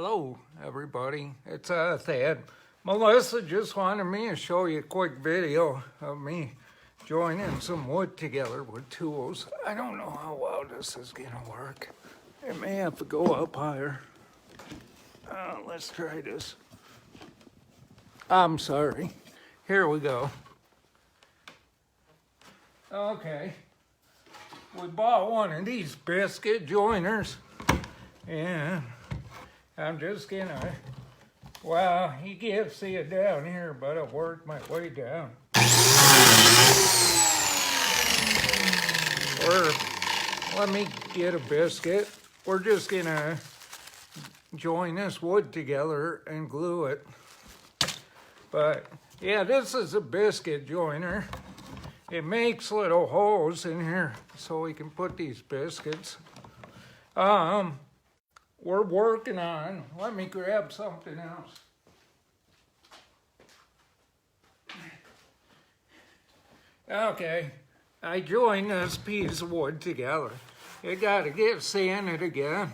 Hello, everybody. It's Thad. Melissa just wanted me to show you a quick video of me joining some wood together with tools. I don't know how well this is gonna work. It may have to go up higher. Let's try this. I'm sorry. Here we go. Okay. We bought one of these biscuit joiners, and I'm just gonna, well, you can't see it down here, but I worked my way down. Let me get a biscuit. We're just gonna join this wood together and glue it. But yeah, this is a biscuit joiner. It makes little holes in here so we can put these biscuits. We're working on, let me grab something else. Okay, I joined this piece of wood together. It got to get sanded again.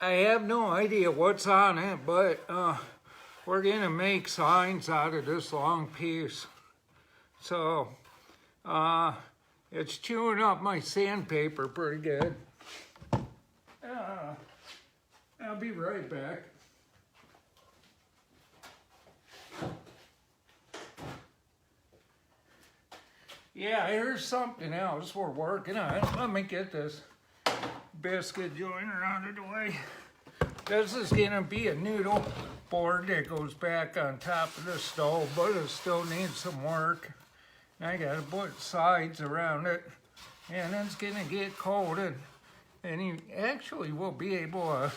I have no idea what's on it, but we're gonna make signs out of this long piece. So, it's chewing up my sandpaper pretty good. I'll be right back. Yeah, here's something else we're working on. Let me get this biscuit joiner out of the way. This is gonna be a noodle board that goes back on top of the stove, but it still needs some work. I gotta put sides around it, and it's gonna get coated. And you actually will be able to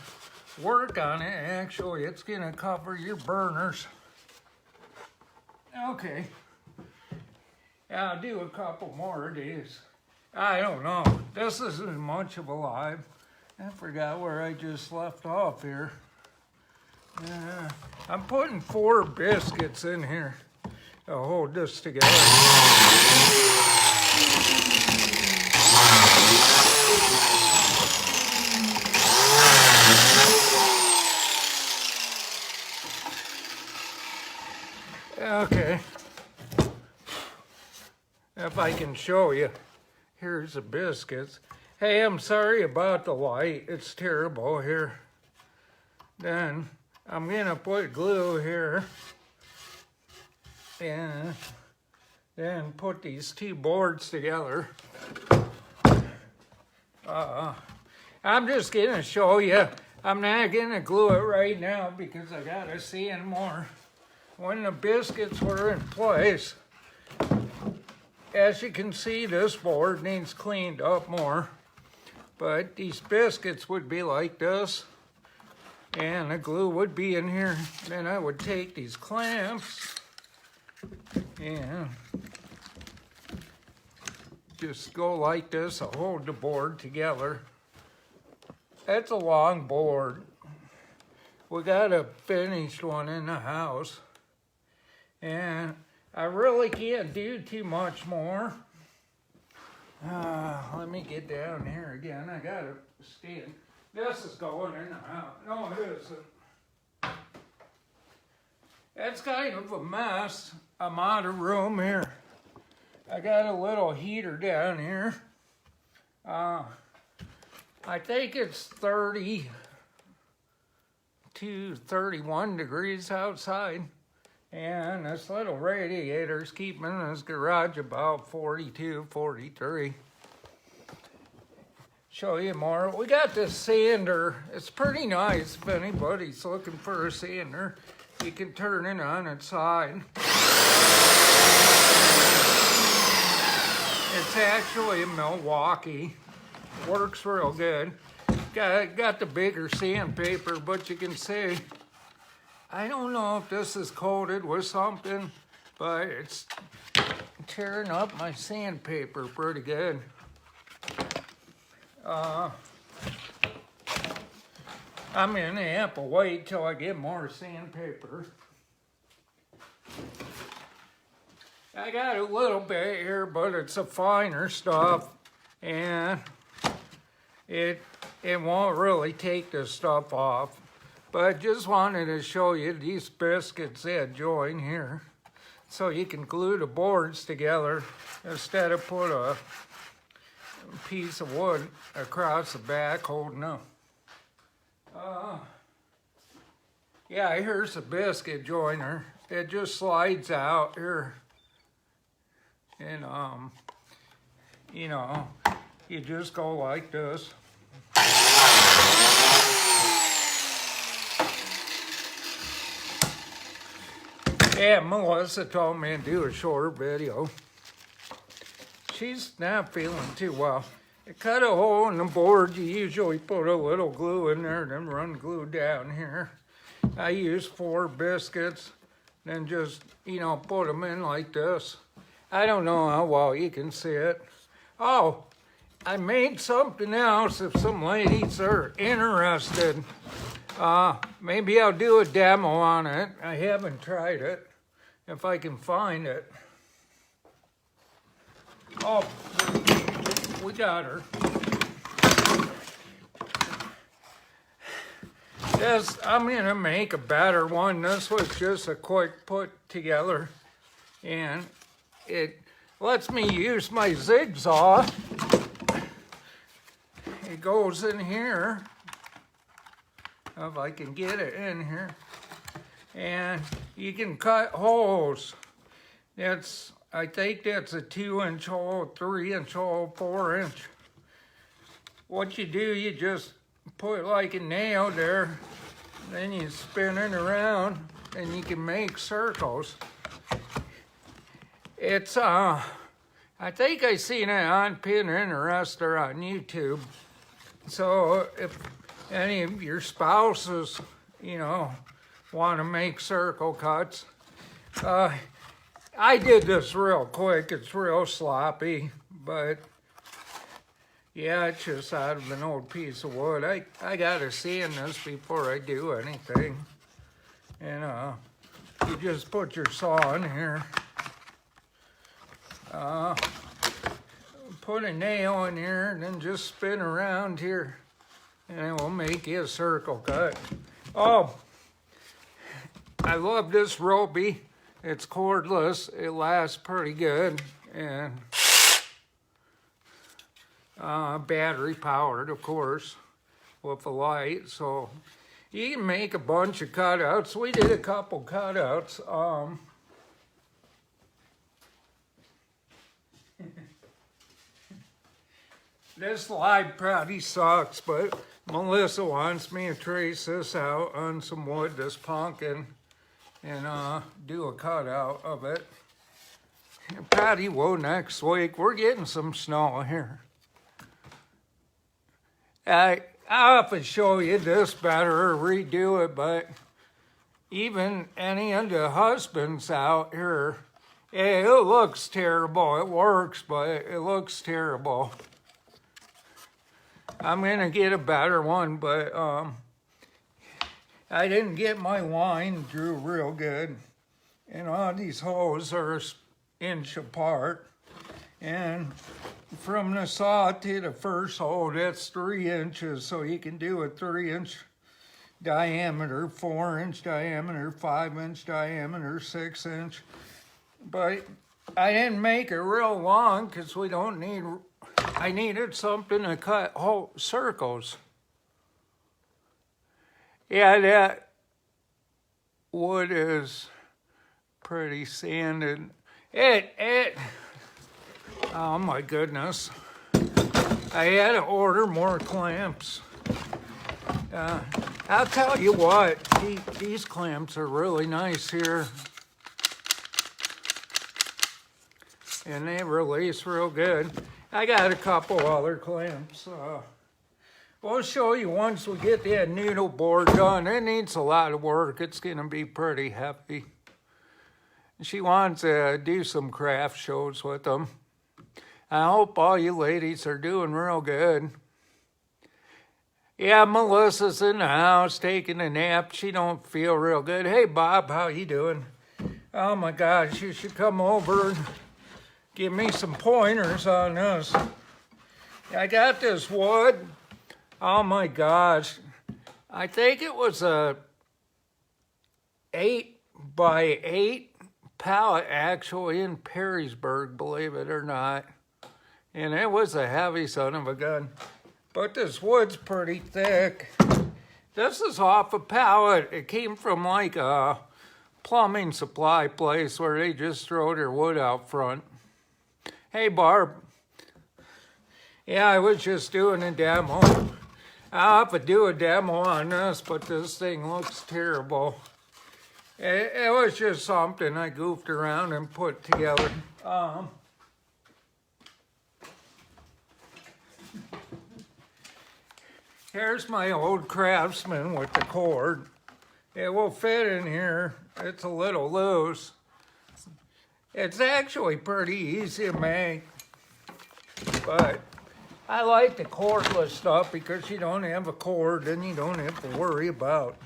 work on it. Actually, it's gonna cover your burners. Okay. I'll do a couple more of these. I don't know. This isn't much of a live. I forgot where I just left off here. I'm putting 4 biscuits in here to hold this together. Okay, if I can show you, here's the biscuits. Hey, I'm sorry about the light, it's terrible here. Then I'm gonna put glue here and then put these 2 boards together. I'm just gonna show you. I'm not gonna glue it right now because I gotta sand more. When the biscuits were in place, as you can see, this board needs cleaned up more. But these biscuits would be like this, and the glue would be in here. Then I would take these clamps and just go like this to hold the board together. That's a long board. We got a finished one in the house. And I really can't do too much more. Let me get down here again. I gotta stand. This is going in the house. No, it isn't. That's kind of a mess. I'm out of room here. I got a little heater down here. I think it's 30 to 31 degrees outside. And this little radiator's keeping this garage about 42, 43. Show you more. We got this sander. It's pretty nice. If anybody's looking for a sander, you can turn it on its side. It's actually a Milwaukee. Works real good. Got the bigger sandpaper, but you can see, I don't know if this is coated with something, but it's tearing up my sandpaper pretty good. I'm gonna have to wait till I get more sandpaper. I got a little bit here, but it's a finer stuff, and it won't really take this stuff off. But just wanted to show you these biscuits that join here. So you can glue the boards together instead of put a piece of wood across the back holding them. Yeah, here's a biscuit joiner. It just slides out here. And, you know, you just go like this. Yeah, Melissa told me to do a short video. She's not feeling too well. You cut a hole in the board, you usually put a little glue in there, then run glue down here. I use 4 biscuits, then just, you know, put them in like this. I don't know how well you can see it. Oh, I made something else if some ladies are interested. Maybe I'll do a demo on it. I haven't tried it, if I can find it. Oh, we got her. Yes, I'm gonna make a better one. This was just a quick put together, and it lets me use my zigzag. It goes in here, if I can get it in here, and you can cut holes. I think that's a 2-inch hole, 3-inch hole, 4-inch. What you do, you just put like a nail there, then you spin it around, and you can make circles. It's, I think I seen it on Pinterest or on YouTube. So if any of your spouses, you know, want to make circle cuts, I did this real quick. It's real sloppy, but yeah, it's just out of an old piece of wood. I gotta sand this before I do anything. And you just put your saw in here. Put a nail in here and then just spin around here, and it will make you a circle cut. Oh, I love this Roby. It's cordless, it lasts pretty good, and battery powered, of course, with a light. So you can make a bunch of cutouts. We did a couple cutouts. This live probably sucks, but Melissa wants me to trace this out on some wood, this pumpkin, and do a cutout of it. Patty will next week. We're getting some snow here. I'll have to show you this better or redo it, but even any of the husbands out here, it looks terrible. It works, but it looks terrible. I'm gonna get a better one, but I didn't get my line drew real good. And all these holes are an inch apart. And from the saw to the first hole, that's 3 inches. So you can do a 3-inch diameter, 4-inch diameter, 5-inch diameter, 6-inch. But I didn't make it real long because we don't need, I needed something to cut whole circles. Yeah, that wood is pretty sanded. Oh my goodness. I had to order more clamps. I'll tell you what, these clamps are really nice here. And they release real good. I got a couple other clamps. We'll show you once we get that noodle board done. It needs a lot of work. It's gonna be pretty heavy. She wants to do some craft shows with them. I hope all you ladies are doing real good. Yeah, Melissa's in the house taking a nap. She don't feel real good. Hey, Bob, how you doing? Oh my gosh, you should come over and give me some pointers on this. I got this wood. Oh my gosh. I think it was a 8x8 pallet actually in Perrysburg, believe it or not. And it was a heavy son of a gun. But this wood's pretty thick. This is off a pallet. It came from like a plumbing supply place where they just throw their wood out front. Hey, Barb. Yeah, I was just doing a demo. I'll have to do a demo on this, but this thing looks terrible. It was just something I goofed around and put together. Here's my old Craftsman with the cord. It will fit in here. It's a little loose. It's actually pretty easy to make, but I like the cordless stuff because you don't have a cord, then you don't have to worry about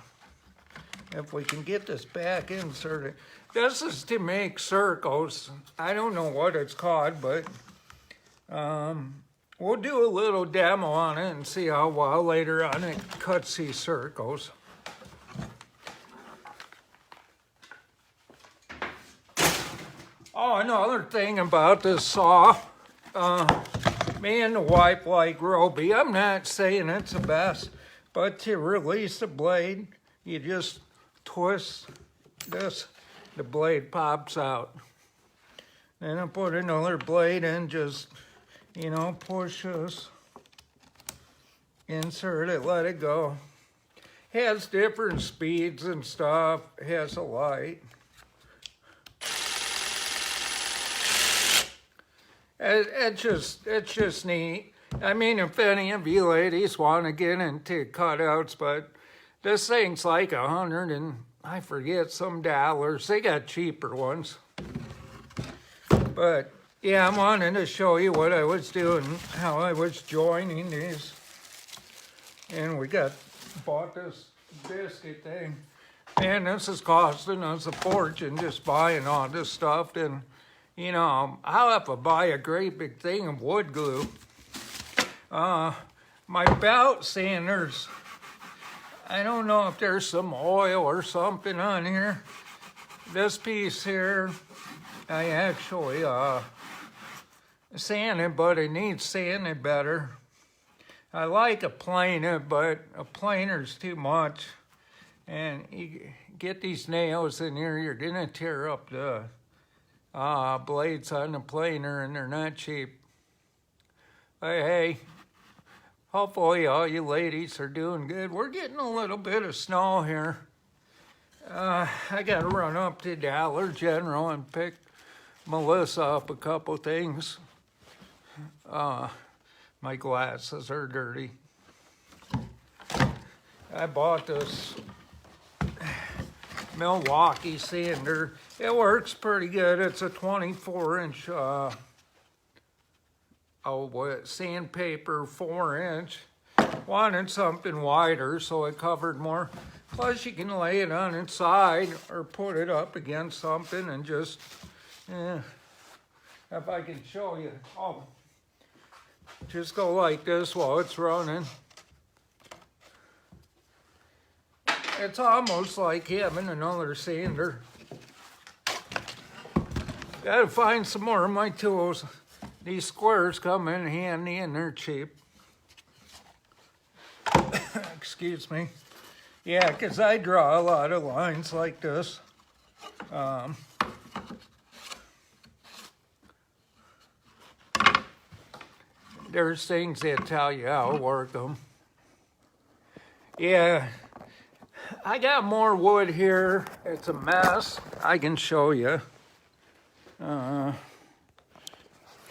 if we can get this back inserted. This is to make circles. I don't know what it's called, but we'll do a little demo on it and see how well later on it cuts these circles. Oh, another thing about this saw, me and the wife like Roby. I'm not saying it's the best, but to release the blade, you just twist this, the blade pops out. Then I put another blade in, just, you know, push this, insert it, let it go. Has different speeds and stuff, has a light. It's just neat. I mean, if any of you ladies want to get into cutouts, but this thing's like $100 and I forget some dollars. They got cheaper ones. But yeah, I wanted to show you what I was doing, how I was joining these. And we bought this biscuit thing. Man, this is costing us a fortune just buying all this stuff. And you know, I'll have to buy a great big thing of wood glue. My belt sanders, I don't know if there's some oil or something on here. This piece here, I actually sanded, but it needs sanded better. I like a planer, but a planer's too much. And you get these nails in here, you're gonna tear up the blades on the planer, and they're not cheap. Hey, hopefully all you ladies are doing good. We're getting a little bit of snow here. I gotta run up to Dollar General and pick Melissa up a couple things. My glasses are dirty. I bought this Milwaukee sander. It works pretty good. It's a 24-inch sandpaper 4-inch. Wanted something wider so it covered more. Plus you can lay it on its side or put it up against something and just, if I can show you. Oh, just go like this while it's running. It's almost like having another sander. Gotta find some more of my tools. These squares come in handy and they're cheap. Excuse me. Yeah, because I draw a lot of lines like this. There's things that tell you how to work them. Yeah, I got more wood here. It's a mess. I can show you.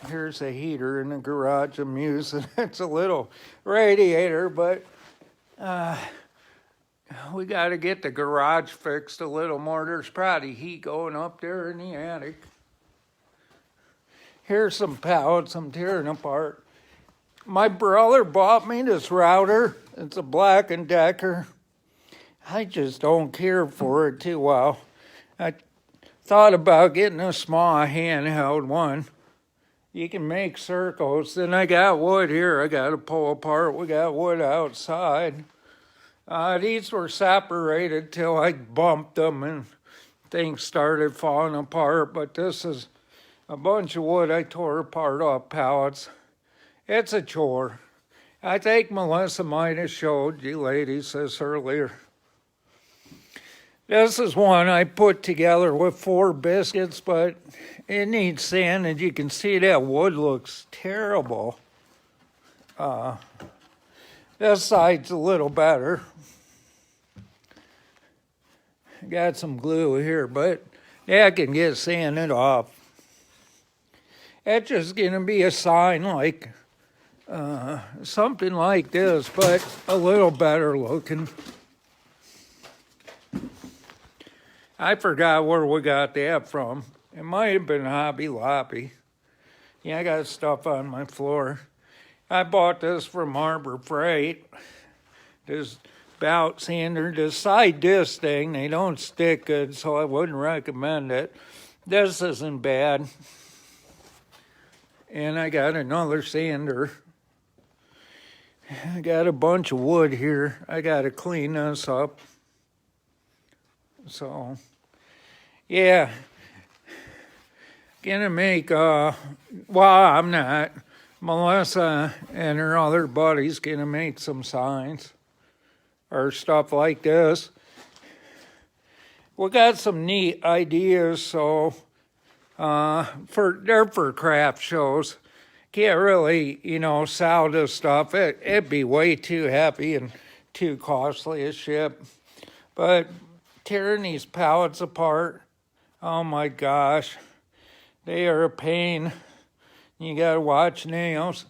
Here's a heater in the garage I'm using. It's a little radiator, but we got to get the garage fixed a little more. There's probably heat going up there in the attic. Here's some pallets I'm tearing apart. My brother bought me this router. It's a Black & Decker. I just don't care for it too well. I thought about getting a small handheld one. You can make circles. Then I got wood here I got to pull apart. We got wood outside. These were separated till I bumped them and things started falling apart, but this is a bunch of wood I tore apart off pallets. It's a chore. I think Melissa might have showed you ladies this earlier. This is one I put together with 4 biscuits, but it needs sanded. You can see that wood looks terrible. This side's a little better. Got some glue here, but that can get sanded off. It's just going to be a sign like something like this, but a little better looking. I forgot where we got that from. It might have been Hobby Lobby. Yeah, I got stuff on my floor. I bought this from Harbor Freight. This bout sander. The side disc thing, they don't stick good, so I wouldn't recommend it. This isn't bad. And I got another sander. I got a bunch of wood here. I got to clean this up. So, yeah. Gonna make, well, I'm not. Melissa and her other buddies gonna make some signs or stuff like this. We got some neat ideas, so they're for craft shows. Can't really, sell this stuff. It'd be way too heavy and too costly to ship. But tearing these pallets apart, oh my gosh, they are a pain. You gotta watch nails.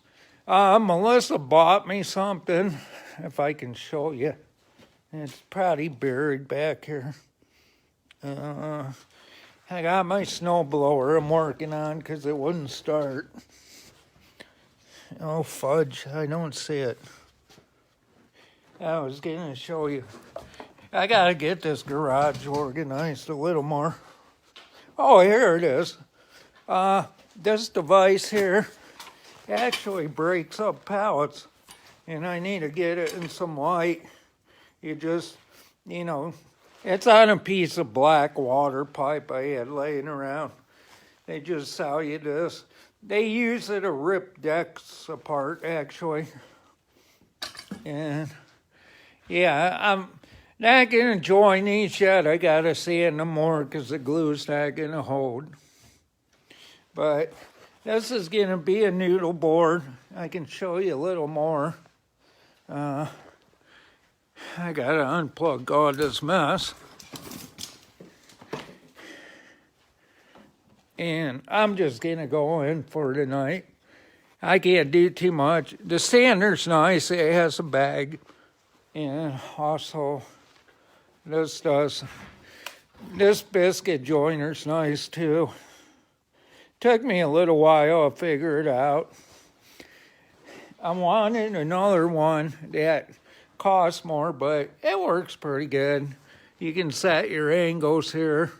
Melissa bought me something, if I can show you. It's probably buried back here. I got my snow blower I'm working on because it wouldn't start. Oh, fudge, I don't see it. I was gonna show you. I gotta get this garage organized a little more. Oh, here it is. This device here actually breaks up pallets, and I need to get it in some light. You just, it's on a piece of black water pipe I had laying around. They just sell you this. They use it to rip decks apart, actually. And, yeah, I'm not going to join these yet. I got to sand them more because the glue's not going to hold. But this is going to be a noodle board. I can show you a little more. I got to unplug all this mess. And I'm just going to go in for tonight. I can't do too much. The sander's nice. It has a bag. And also, this biscuit joiner's nice too. Took me a little while to figure it out. I wanted another one that costs more, but it works pretty good. You can set your angles here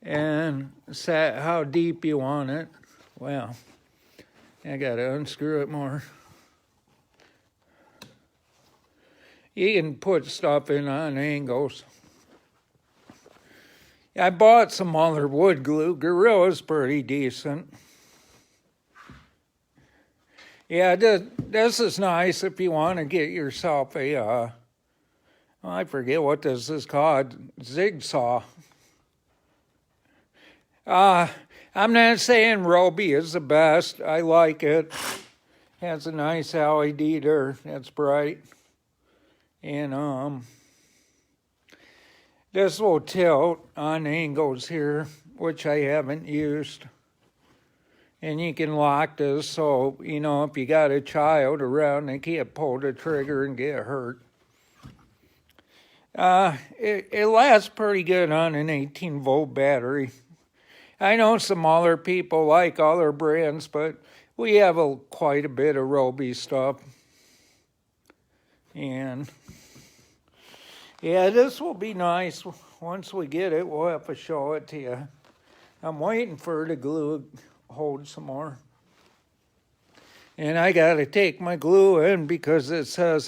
and set how deep you want it. Well, I gotta unscrew it more. You can put stuff in on angles. I bought some other wood glue. Gorilla's pretty decent. Yeah, this is nice if you want to get yourself a, I forget what this is called, zigzag. I'm not saying Roby is the best. I like it. Has a nice LED there that's bright. And this will tilt on angles here, which I haven't used. And you can lock this so, if you got a child around, they can't pull the trigger and get hurt. It lasts pretty good on an 18-volt battery. I know some other people like other brands, but we have quite a bit of Roby stuff. And yeah, this will be nice. Once we get it, we'll have to show it to you. I'm waiting for the glue to hold some more. And I got to take my glue in because it says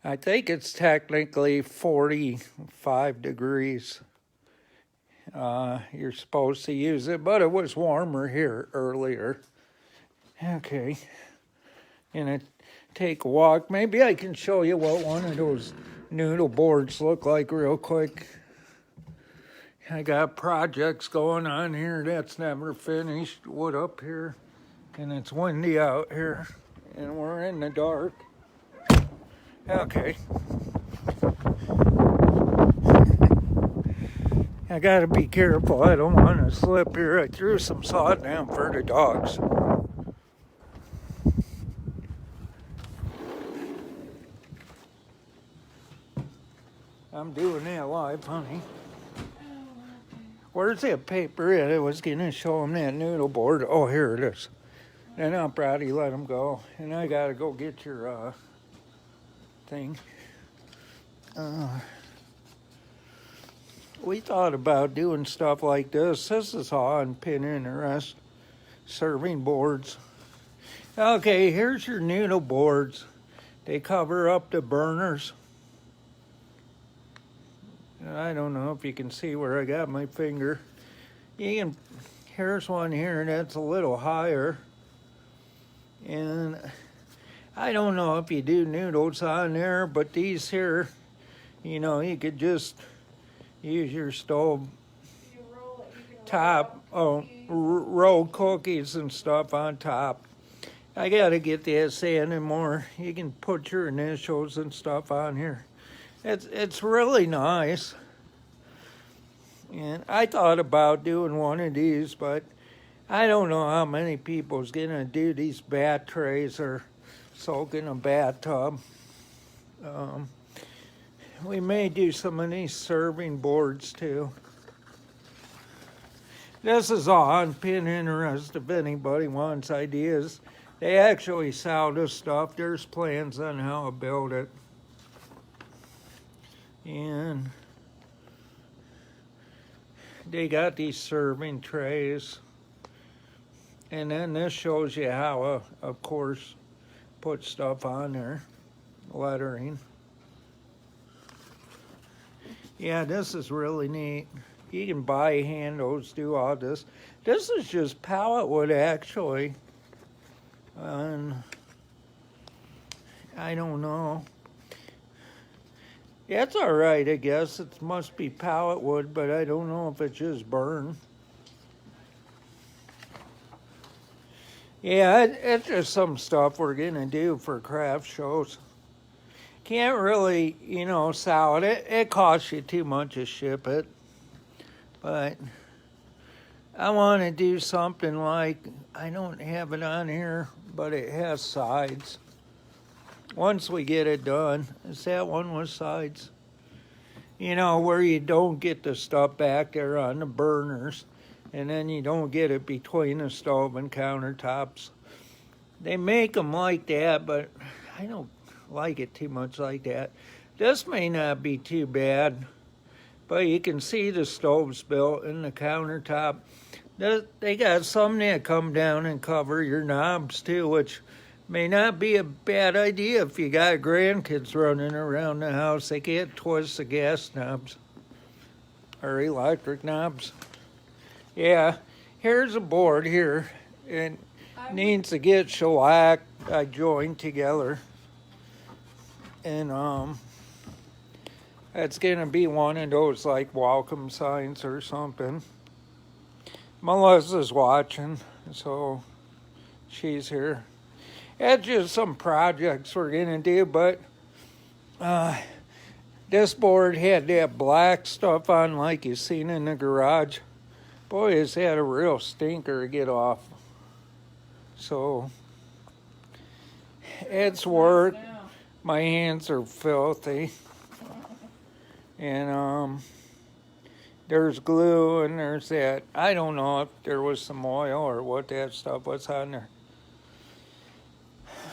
I think it's technically 45 degrees. You're supposed to use it, but it was warmer here earlier. Okay, gonna take a walk. Maybe I can show you what one of those noodle boards look like real quick. I got projects going on here that's never finished. Wood up here, and it's windy out here, and we're in the dark. Okay. I gotta be careful. I don't want to slip here. I threw some salt down for the dogs. I'm doing that live, honey. Where's that paper at? I was gonna show them that noodle board. Oh, here it is. Then I'll probably let them go. And I gotta go get your thing. We thought about doing stuff like this. This is all on Pinterest. Serving boards. Okay, here's your noodle boards. They cover up the burners. I don't know if you can see where I got my finger. Here's one here that's a little higher. And I don't know if you do noodles on there, but these here, you could just use your stove top, roll cookies and stuff on top. I gotta get that sand and more. You can put your initials and stuff on here. It's really nice. And I thought about doing one of these, but I don't know how many people's gonna do these bat trays or soak in a bathtub. We may do some of these serving boards too. This is all on Pinterest if anybody wants ideas. They actually sell this stuff. There's plans on how to build it. And they got these serving trays. And then this shows you how, of course, put stuff on there. Lettering. Yeah, this is really neat. You can buy handles, do all this. This is just pallet wood, actually. And I don't know. Yeah, it's all right, I guess. It must be pallet wood, but I don't know if it's just burn. Yeah, it's just some stuff we're going to do for craft shows. Can't really, sell it. It costs you too much to ship it. But I want to do something like, I don't have it on here, but it has sides. Once we get it done, is that one with sides? Where you don't get the stuff back there on the burners, and then you don't get it between the stove and countertops. They make them like that, but I don't like it too much like that. This may not be too bad, but you can see the stoves built in the countertop. They got some that come down and cover your knobs too, which may not be a bad idea if you got grandkids running around the house. They can't twist the gas knobs or electric knobs. Yeah, here's a board here. It needs to get shellacked, joined together. And it's gonna be one of those like welcome signs or something. Melissa's watching, so she's here. It's just some projects we're gonna do, but this board had that black stuff on like you seen in the garage. Boy, it's had a real stinker to get off. So it's work. My hands are filthy. And there's glue and there's that. I don't know if there was some oil or what that stuff was on there.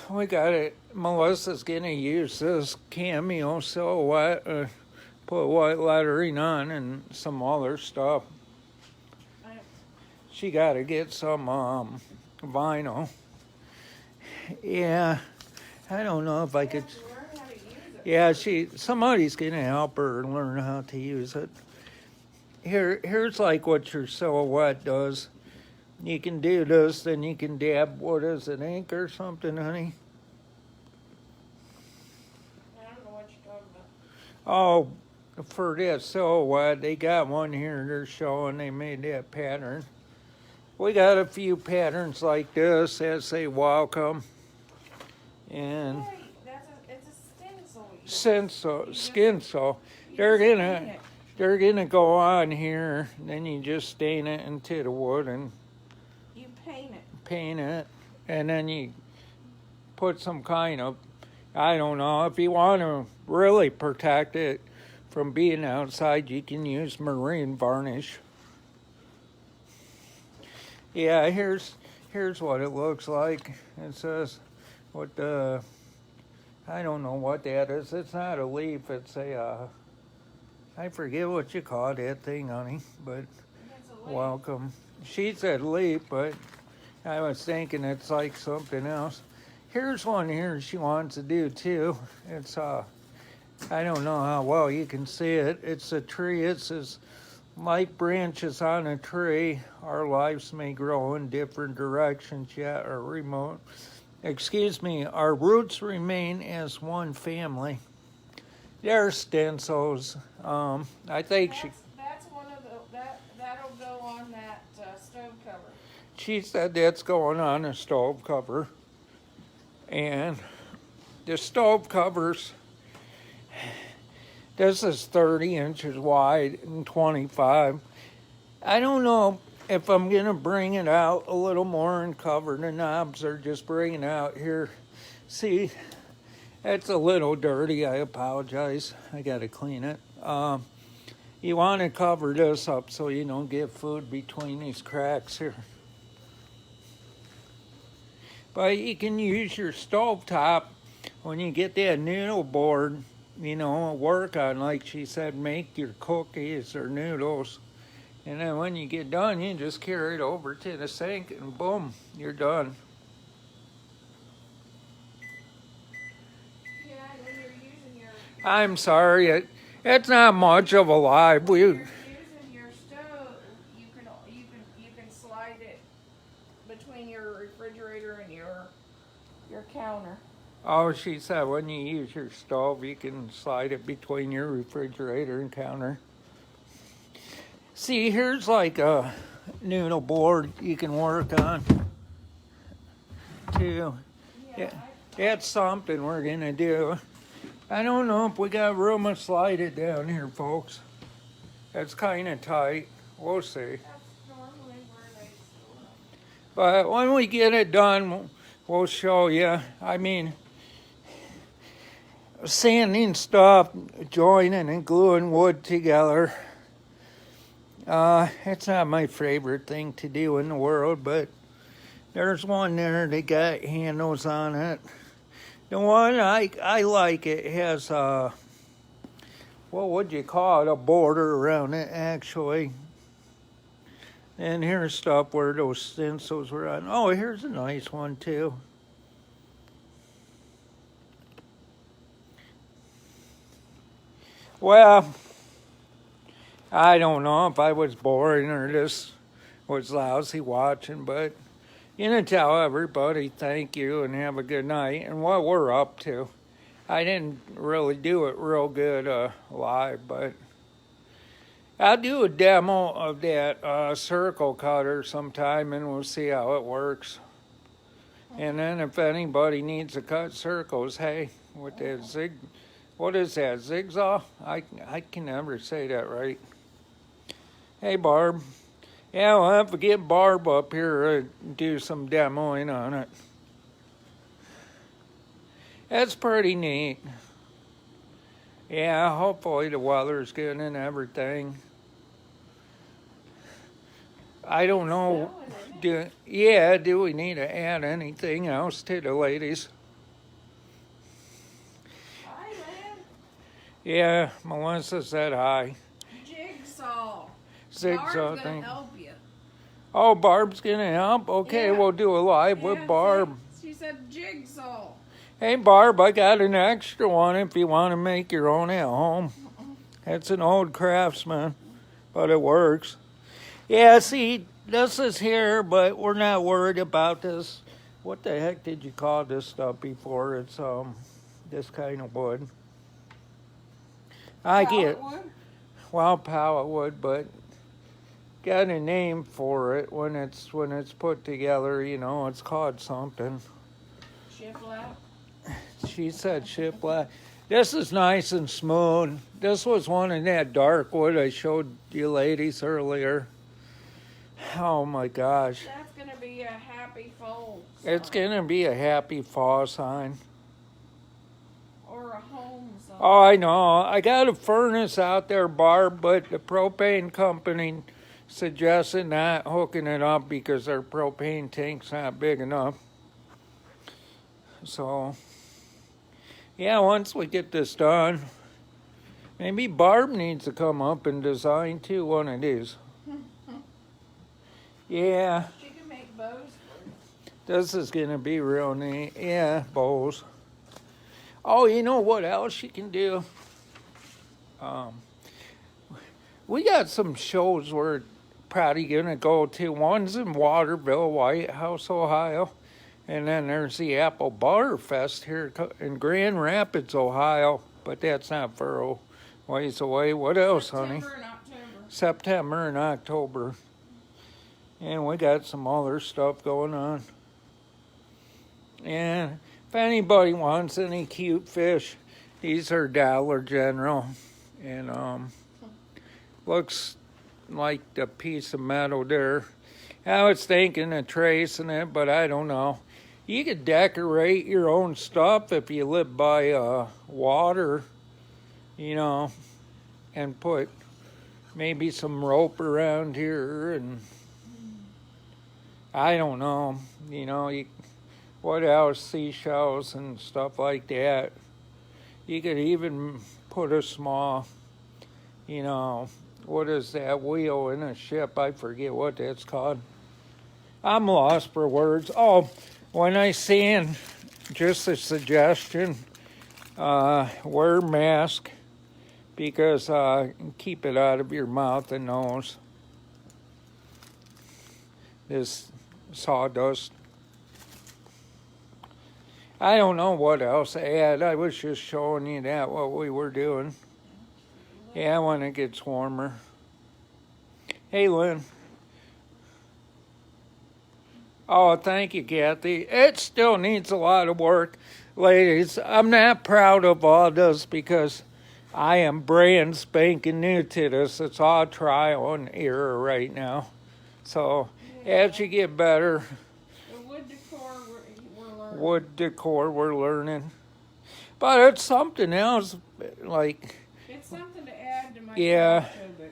We got it. Melissa's gonna use this cameo silhouette, put white lettering on and some other stuff. She gotta get some vinyl. Yeah, I don't know if I could. Yeah, somebody's gonna help her learn how to use it. Here's like what your silhouette does. You can do this, then you can dab, what is it, ink or something, honey? I don't know what you're talking about. Oh, for this silhouette, they got one here they're showing, they made that pattern. We got a few patterns like this that say welcome. And Hey, it's a stencil. Skinso. They're gonna go on here, then you just stain it into the wood and You paint it, and then you put some kind of, I don't know, if you want to really protect it from being outside, you can use marine varnish. Yeah, here's what it looks like. It says I don't know what that is. It's not a leaf, it's I forget what you call that thing, honey, but welcome. She said leaf, but I was thinking it's like something else. Here's one here she wants to do too. It's I don't know how well you can see it. It's a tree. It says, like branches on a tree, our lives may grow in different directions yet are remote. Excuse me, our roots remain as one family. They're stencils. I think that's one of that'll go on that stove cover. She said that's going on a stove cover. And the stove covers, this is 30 inches wide and 25. I don't know if I'm going to bring it out a little more and cover the knobs or just bring it out here. See, it's a little dirty. I apologize. I got to clean it. You want to cover this up so you don't get food between these cracks here. But you can use your stovetop when you get that noodle board, work on, like she said, make your cookies or noodles. And then when you get done, you just carry it over to the sink and boom, you're done. Yeah, when you're using your... I'm sorry, it's not much of a lie. When you're using your stove, you can slide it between your refrigerator and your counter. Oh, she said when you use your stove, you can slide it between your refrigerator and counter. See, here's like a noodle board you can work on, too. Yeah, that's something we're going to do. I don't know if we got room to slide it down here, folks. It's kind of tight. We'll see. That's normally where they store them. But when we get it done, we'll show you. I mean, sanding stuff, joining and gluing wood together. It's not my favorite thing to do in the world, but there's one there that got handles on it. The one I like, it has what would you call it, a border around it actually. And here's stuff where those stencils were on. Oh, here's a nice one too. Well, I don't know if I was boring or this was lousy watching, but you know, tell everybody thank you and have a good night and what we're up to. I didn't really do it real good live, but I'll do a demo of that circle cutter sometime and we'll see how it works. And then if anybody needs to cut circles, hey, with that what is that, zigzag? I can never say that right. Hey, Barb. Yeah, we'll have to get Barb up here and do some demoing on it. That's pretty neat. Yeah, hopefully the weather's good and everything. I don't know. Do we need to add anything else to the ladies? Hi, Lynn. Yeah, Melissa said hi. Jigsaw. Zigzag Barb's thing. gonna help you. Oh, Barb's gonna help? Okay, Yeah. we'll do a live with Yeah, Barb. She said jigsaw. Hey, Barb, I got an extra one if you want to make your own at home. It's an old Craftsman, but it works. Yeah, see, this is here, but we're not worried about this. What the heck did you call this stuff before? It's this kind of wood. I get pallet wood, but got a name for it when it's put together. You know, it's called something. Shiplap. She said shiplap. This is nice and smooth. This was one in that dark wood I showed you ladies earlier. Oh my gosh. That's gonna be a happy fall sign. It's gonna be a happy fall sign. Or a home sign. Oh, I know. I got a furnace out there, Barb, but the propane company suggested not hooking it up because our propane tank's not big enough. So, yeah, once we get this done, maybe Barb needs to come up and design too one of these. Yeah. She can make bows for you. This is going to be real neat. Yeah, bows. Oh, you know what else you can do? We got some shows we're probably going to go to. One's in Waterville, White House, Ohio. And then there's the Apple Bar Fest here in Grand Rapids, Ohio. But that's not far a ways away. What else, honey? September and October. September and October. And we got some other stuff going on. And if anybody wants any cute fish, these are Dollar General. And looks like a piece of metal there. I was thinking of tracing it, but I don't know. You could decorate your own stuff if you live by water, you know, and put maybe some rope around here and I don't know, you know, what else, seashells and stuff like that. You could even put a small, you know, what is that wheel in a ship? I forget what that's called. I'm lost for words. Oh, when I sing, just a suggestion, wear a mask because keep it out of your mouth and nose. This sawdust. I don't know what else to add. I was just showing you that, what we were doing. Yeah, when it gets warmer. Hey, Lynn. Oh, thank you, Kathy. It still needs a lot of work. Ladies, I'm not proud of all this because I am brand spanking new to this. It's all trial and error right now. So, as you get better, The wood decor we're learning. wood decor we're learning. But it's something else, like, It's something to add to my Yeah. craft show book.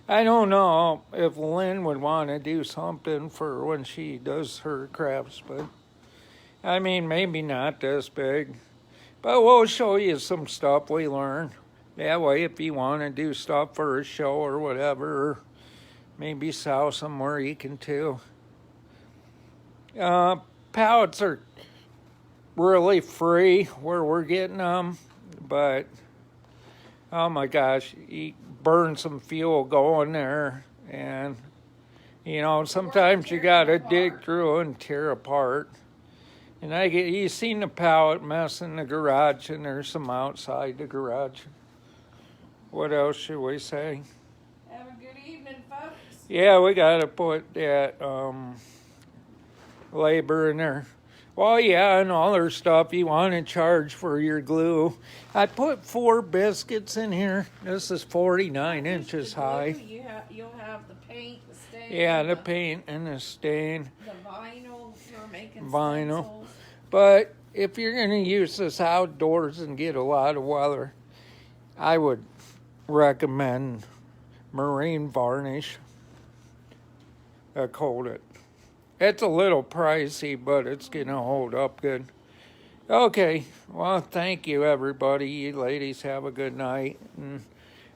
I don't know if Lynn would want to do something for when she does her crafts, but I mean, maybe not this big. But we'll show you some stuff we learn. That way, if you want to do stuff for a show or whatever, or maybe sell somewhere, you can too. Pallets are really free where we're getting them, but oh my gosh, you burn some fuel going there, and you know sometimes you gotta dig through and tear apart. And you seen the pallet mess in the garage, and there's some outside the garage. What else should we say? Have a good evening, folks. Yeah, we gotta put that labor in there. Well, yeah, and all their stuff you want to charge for your glue. I put 4 biscuits in here. This is 49 inches high. You'll have the paint, the stain. Yeah, the paint and the stain. The vinyl for making Vinyl. stencils. But if you're going to use this outdoors and get a lot of weather, I would recommend marine varnish. Coat it. It's a little pricey, but it's going to hold up good. Okay, well, thank you, everybody. You ladies have a good night. And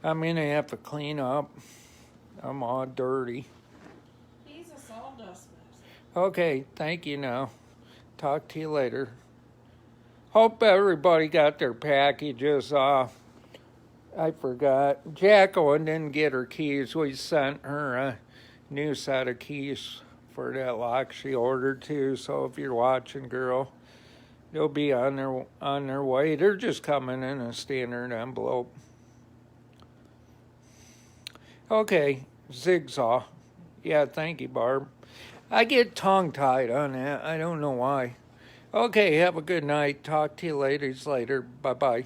I'm going to have to clean up. I'm all dirty. He's a sawdust master. Okay, thank you now. Talk to you later. Hope everybody got their packages. I forgot. Jacqueline didn't get her keys. We sent her a new set of keys for that lock she ordered too. So if you're watching, girl, they'll be on their way. They're just coming in a standard envelope. Okay, Zigzag. Yeah, thank you, Barb. I get tongue-tied on that. I don't know why. Okay, have a good night. Talk to you ladies later. Bye-bye.